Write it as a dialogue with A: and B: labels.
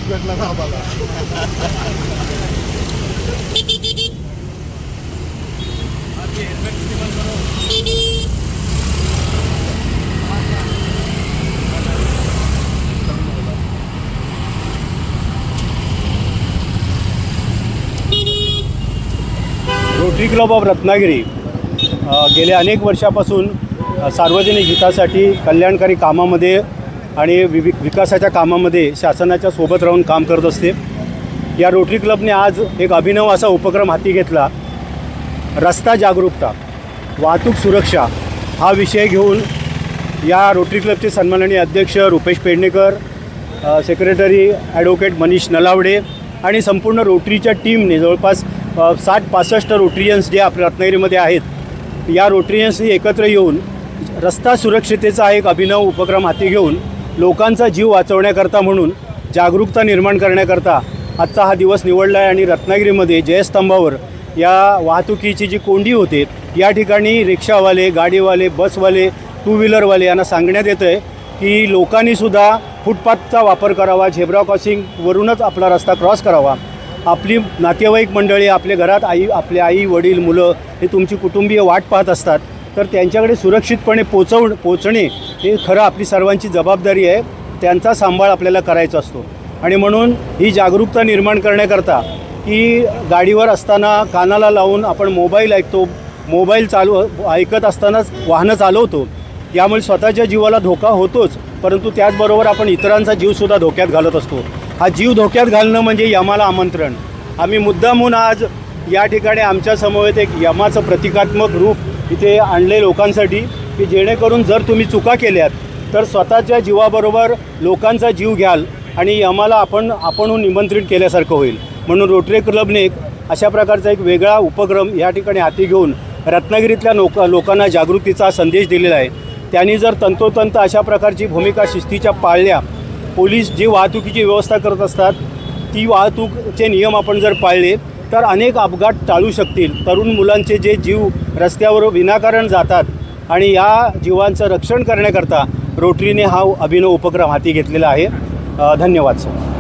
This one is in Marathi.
A: भेटला ना आम्हाला।
B: रोटरी क्लब ऑफ रत्नागिरी गेल्या अनेक वर्षापासून सार्वजनिक हितासाठी कल्याणकारी कामामध्ये आणि विकासाच्या कामामध्ये शासनाच्या सोबत राहून काम करत असते। या रोटरी क्लबने आज एक अभिनव असा उपक्रम हाती घेतला। रस्ता जागरूकता, वाहतूक सुरक्षा हा विषय घेऊन या रोटरी क्लबचे सन्माननीय अध्यक्ष रुपेश पेडणेकर, सेक्रेटरी ॲडव्होकेट मनीष नलावडे आणि संपूर्ण रोटरीच्या टीमने जवळपास 60-65 रोटरियन्स जे आपल्या रत्नागिरीमध्ये आहेत, या रोटरियन्सनी एकत्र येऊन रस्ता सुरक्षितेचा एक अभिनव उपक्रम हाती घेऊन लोकांचा जीव वाचवण्याकरता म्हणून जागरूकता निर्माण करण्याकरता आजचा हा दिवस निवडला आहे। आणि रत्नागिरीमध्ये जयस्तंभावर या वाहतुकीची जी कोंडी होते या ठिकाणी रिक्षावाले, गाडीवाले, बसवाले, टू व्हीलरवाले यांना सांगण्यात येतं आहे की लोकांनीसुद्धा फुटपाथचा वापर करावा, झेब्रा क्रॉसिंगवरूनच आपला रस्ता क्रॉस करावा। आपली नातेवाईक मंडळी, आपल्या घरात आपले आई वडील मुलं हे तुमची कुटुंबीय वाट पाहत असतात, तर त्यांच्याकडे सुरक्षितपणे पोचणे हे खरं आपली सर्वांची जबाबदारी आहे। त्यांचा सांभाळ आपल्याला करायचा असतो आणि म्हणून ही जागरूकता निर्माण करण्याकरता की गाडीवर असताना कानाला लावून आपण मोबाईल ऐकतो, मोबाईल ऐकत असतानाच वाहनं चालवतो, यामुळे स्वतःच्या जीवाला धोका होतोच, परंतु त्याचबरोबर आपण इतरांचा जीवसुद्धा धोक्यात घालत असतो। हा जीव धोक्यात घालणं म्हणजे यमाला आमंत्रण। आम्ही मुद्दामून आज या ठिकाणी आमच्या समवेत एक यमाचं प्रतिकात्मक रूप इथे आणले लोकांसाठी की जेणेकरून जर तुम्ही चुका केल्यात तर स्वतःच्या जीवाबरोबर लोकांचा जीव घ्याल आणि यमाला आपणहून निमंत्रित केल्यासारखं होईल। म्हणून रोटरी क्लबने एक अशा प्रकारचा एक वेगळा उपक्रम या ठिकाणी हाती घेऊन रत्नागिरीतल्या लोकांना जागृतीचा संदेश दिलेला आहे। त्यांनी जर तंतोतंत अशा प्रकारची भूमिका शिस्तीच्या पाळल्या, पोलीस जी वाहतुकीची व्यवस्था करत असतात ती वाहतूकचे नियम आपण जर पाळले तर अनेक अपघात टाळू शकतील। तरुण मुलांचे जे जीव रस्त्यावर विनाकारण जातात आणि या जीवांचं रक्षण करण्याकरता रोटरीने हा अभिनव उपक्रम हाती घेतलेला आहे। धन्यवाद सर।